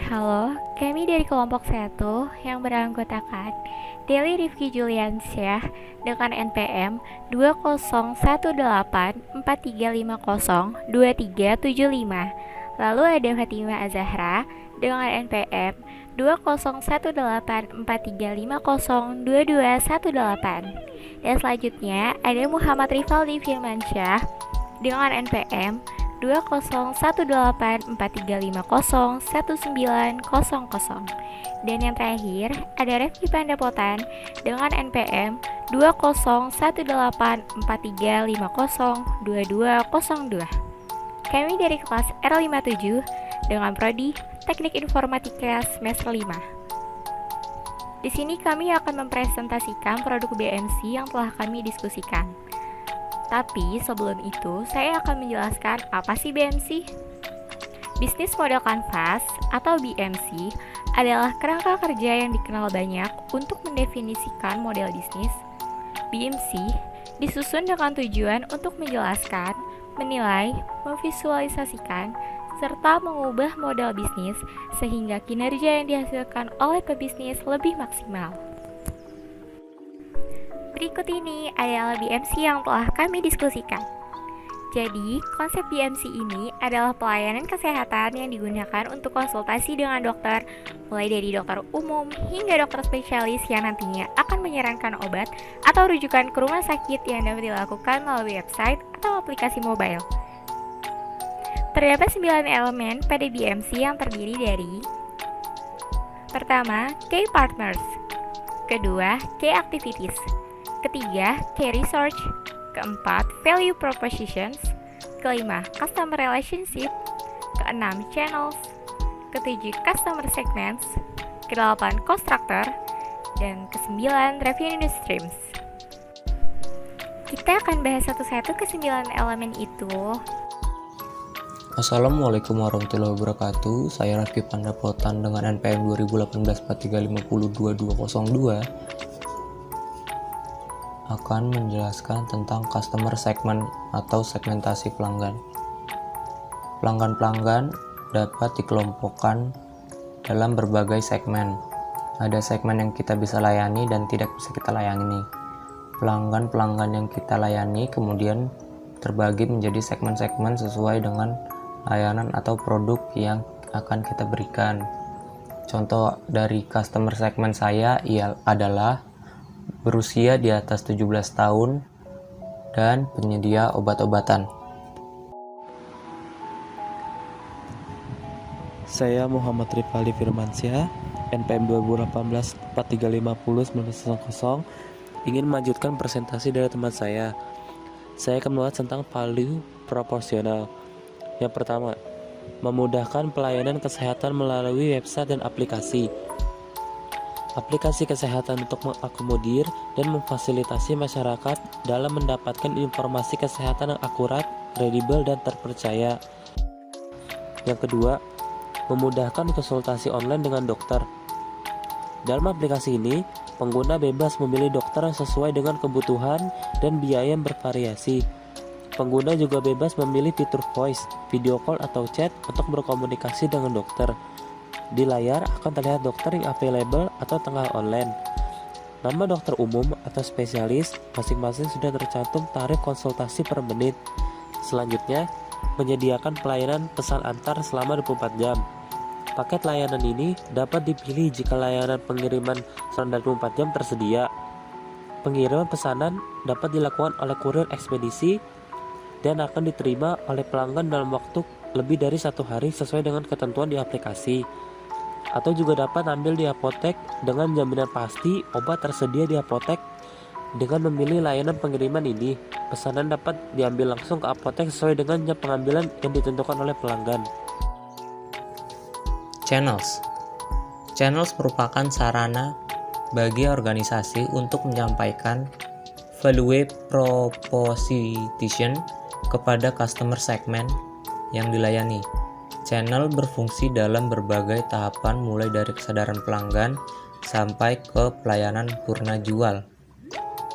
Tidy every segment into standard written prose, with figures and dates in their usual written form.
Halo, kami dari kelompok 1 yang beranggotakan Deli Rifki Juliansyah dengan NPM 201843502375. Lalu ada Fatima Azahra dengan NPM 201843502218. Dan selanjutnya ada Muhammad Rifaldi Firmansyah dengan NPM 201843501900. Dan yang terakhir ada Refki Pandapotan dengan NPM 201843502202. Kami dari kelas R57 dengan prodi Teknik Informatika semester 5. Di sini kami akan mempresentasikan produk BMC yang telah kami diskusikan. Tapi sebelum itu, saya akan menjelaskan apa sih BMC. Bisnis Model Canvas atau BMC adalah kerangka kerja yang dikenal banyak untuk mendefinisikan model bisnis. BMC disusun dengan tujuan untuk menjelaskan, menilai, memvisualisasikan, serta mengubah model bisnis sehingga kinerja yang dihasilkan oleh pebisnis lebih maksimal. Berikut ini adalah BMC yang telah kami diskusikan. Jadi, konsep BMC ini adalah pelayanan kesehatan yang digunakan untuk konsultasi dengan dokter, mulai dari dokter umum hingga dokter spesialis yang nantinya akan menyarankan obat atau rujukan ke rumah sakit yang dapat dilakukan melalui website atau aplikasi mobile. Terdapat 9 elemen pada BMC yang terdiri dari: pertama, Key Partners. Kedua, Key Activities. Ketiga, Key Research. Keempat, Value Propositions. Kelima, Customer Relationship. Keenam, Channels. Ketujuh, Customer Segments. Kedelapan, Cost Structure. Dan kesembilan, Revenue Streams. Kita akan bahas satu-satu ke-9 elemen itu. Assalamualaikum warahmatullahi wabarakatuh. Saya Rafki Pandapotan dengan NPM 201843502202 akan menjelaskan tentang customer segment atau segmentasi pelanggan. Pelanggan-pelanggan dapat dikelompokkan dalam berbagai segmen. Ada segmen yang kita bisa layani dan tidak bisa kita layani. Pelanggan-pelanggan yang kita layani kemudian terbagi menjadi segmen-segmen sesuai dengan layanan atau produk yang akan kita berikan. Contoh dari customer segment saya adalah berusia di atas 17 tahun dan penyedia obat-obatan. Saya Muhammad Rifaldi Firmansyah, NPM 201843501900, ingin melanjutkan presentasi dari teman saya. Saya akan membahas tentang value proporsional. Yang pertama, memudahkan pelayanan kesehatan melalui website dan aplikasi. Aplikasi kesehatan untuk mengakomodir dan memfasilitasi masyarakat dalam mendapatkan informasi kesehatan yang akurat, kredibel, dan terpercaya. Yang kedua, memudahkan konsultasi online dengan dokter. Dalam aplikasi ini, pengguna bebas memilih dokter yang sesuai dengan kebutuhan dan biaya yang bervariasi. Pengguna juga bebas memilih fitur voice, video call, atau chat untuk berkomunikasi dengan dokter. Di layar akan terlihat dokter yang available atau tengah online. Nama dokter umum atau spesialis masing-masing sudah tercantum tarif konsultasi per menit. Selanjutnya, menyediakan pelayanan pesan antar selama 24 jam. Paket layanan ini dapat dipilih jika layanan pengiriman selama 24 jam tersedia. Pengiriman pesanan dapat dilakukan oleh kurir ekspedisi dan akan diterima oleh pelanggan dalam waktu lebih dari 1 hari sesuai dengan ketentuan di aplikasi. Atau juga dapat ambil di apotek dengan jaminan pasti obat tersedia di apotek. Dengan memilih layanan pengiriman ini, pesanan dapat diambil langsung ke apotek sesuai dengan jam pengambilan yang ditentukan oleh pelanggan. Channels merupakan sarana bagi organisasi untuk menyampaikan value proposition kepada customer segment yang dilayani. Channel berfungsi dalam berbagai tahapan mulai dari kesadaran pelanggan sampai ke pelayanan purna jual.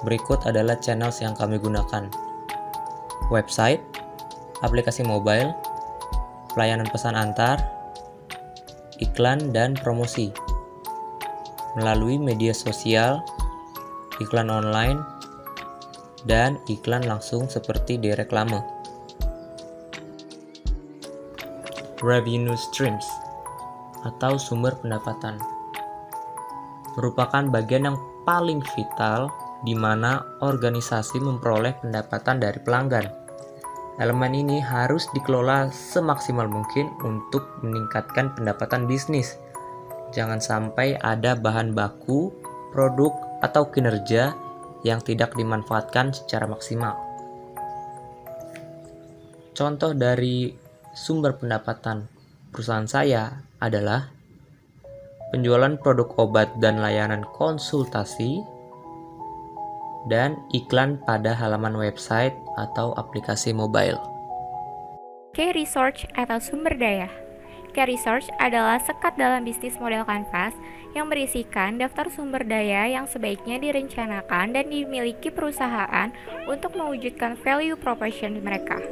Berikut adalah channels yang kami gunakan: website, aplikasi mobile, pelayanan pesan antar, iklan dan promosi melalui media sosial, iklan online, dan iklan langsung seperti di reklame. Revenue streams atau sumber pendapatan merupakan bagian yang paling vital di mana organisasi memperoleh pendapatan dari pelanggan. Elemen ini harus dikelola semaksimal mungkin untuk meningkatkan pendapatan bisnis. Jangan sampai ada bahan baku, produk, atau kinerja yang tidak dimanfaatkan secara maksimal. Contoh dari sumber pendapatan perusahaan saya adalah penjualan produk obat dan layanan konsultasi, dan iklan pada halaman website atau aplikasi mobile. Key research atau sumber daya. Key research adalah sekat dalam bisnis model kanvas yang berisikan daftar sumber daya yang sebaiknya direncanakan dan dimiliki perusahaan untuk mewujudkan value proposition mereka.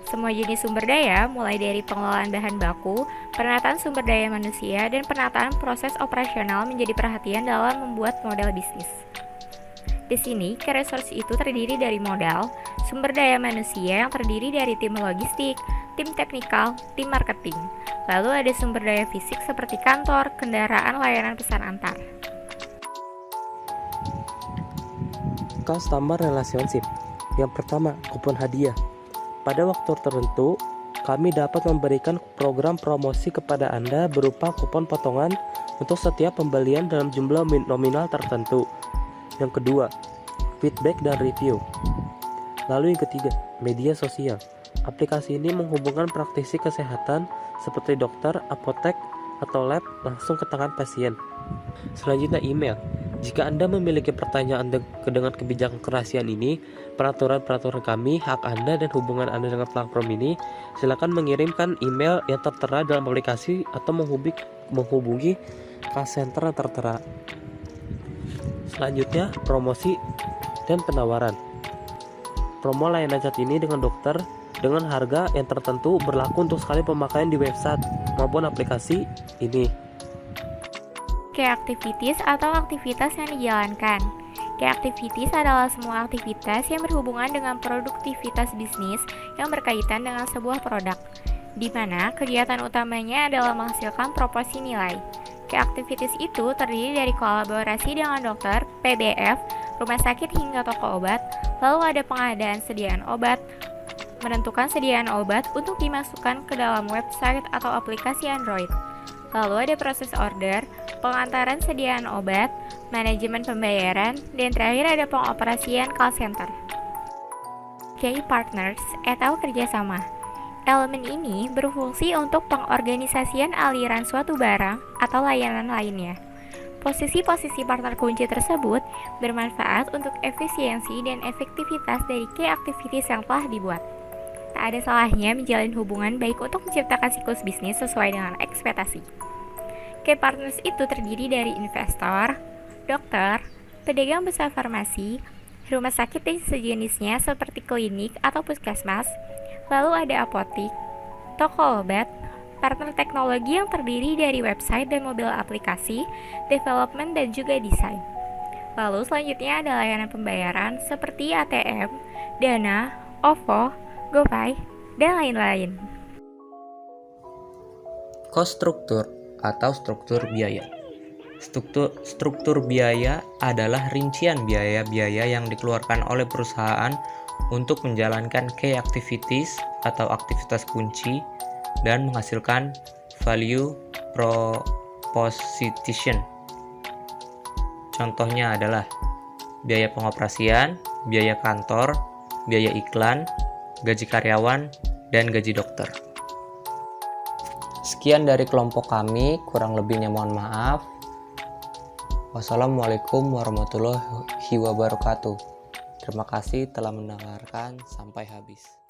Semua jenis sumber daya, mulai dari pengelolaan bahan baku, penataan sumber daya manusia, dan penataan proses operasional menjadi perhatian dalam membuat model bisnis. Di sini, key resource itu terdiri dari modal, sumber daya manusia yang terdiri dari tim logistik, tim teknikal, tim marketing. Lalu ada sumber daya fisik seperti kantor, kendaraan, layanan pesan antar. Customer relationship. Yang pertama, kupon hadiah. Pada waktu tertentu, kami dapat memberikan program promosi kepada Anda berupa kupon potongan untuk setiap pembelian dalam jumlah nominal tertentu. Yang kedua, feedback dan review. Lalu yang ketiga, media sosial. Aplikasi ini menghubungkan praktisi kesehatan seperti dokter, apotek, atau lab langsung ke tangan pasien. Selanjutnya, email. Jika Anda memiliki pertanyaan dengan kebijakan kerahasiaan ini, peraturan-peraturan kami, hak Anda, dan hubungan Anda dengan platform ini, silakan mengirimkan email yang tertera dalam aplikasi atau menghubungi call center yang tertera. Selanjutnya, promosi dan penawaran. Promo layanan saat ini dengan dokter dengan harga yang tertentu berlaku untuk sekali pemakaian di website maupun aplikasi ini. Key activities atau aktivitas yang dijalankan. Key activities adalah semua aktivitas yang berhubungan dengan produktivitas bisnis yang berkaitan dengan sebuah produk, di mana kegiatan utamanya adalah menghasilkan proporsi nilai. Key activities itu terdiri dari kolaborasi dengan dokter, PBF, rumah sakit hingga toko obat, lalu ada pengadaan sediaan obat, menentukan sediaan obat untuk dimasukkan ke dalam website atau aplikasi Android. Lalu ada proses order, pengantaran sediaan obat, manajemen pembayaran, dan terakhir ada pengoperasian call center. Key partners atau kerjasama. Elemen ini berfungsi untuk pengorganisasian aliran suatu barang atau layanan lainnya. Posisi-posisi partner kunci tersebut bermanfaat untuk efisiensi dan efektivitas dari key activities yang telah dibuat. Tak ada salahnya menjalin hubungan baik untuk menciptakan siklus bisnis sesuai dengan ekspektasi. Key partners itu terdiri dari investor, dokter, pedagang besar farmasi, rumah sakit dan sejenisnya seperti klinik atau puskesmas, lalu ada apotik, toko obat, partner teknologi yang terdiri dari website dan mobil aplikasi, development dan juga desain. Lalu selanjutnya ada layanan pembayaran seperti ATM, Dana, OVO, GoPay, dan lain-lain. Cost structure atau struktur biaya. Struktur biaya adalah rincian biaya-biaya yang dikeluarkan oleh perusahaan untuk menjalankan key activities atau aktivitas kunci dan menghasilkan value proposition. Contohnya adalah biaya pengoperasian, biaya kantor, biaya iklan, gaji karyawan, dan gaji dokter. Sekian dari kelompok kami, kurang lebihnya mohon maaf. Wassalamualaikum warahmatullahi wabarakatuh. Terima kasih telah mendengarkan sampai habis.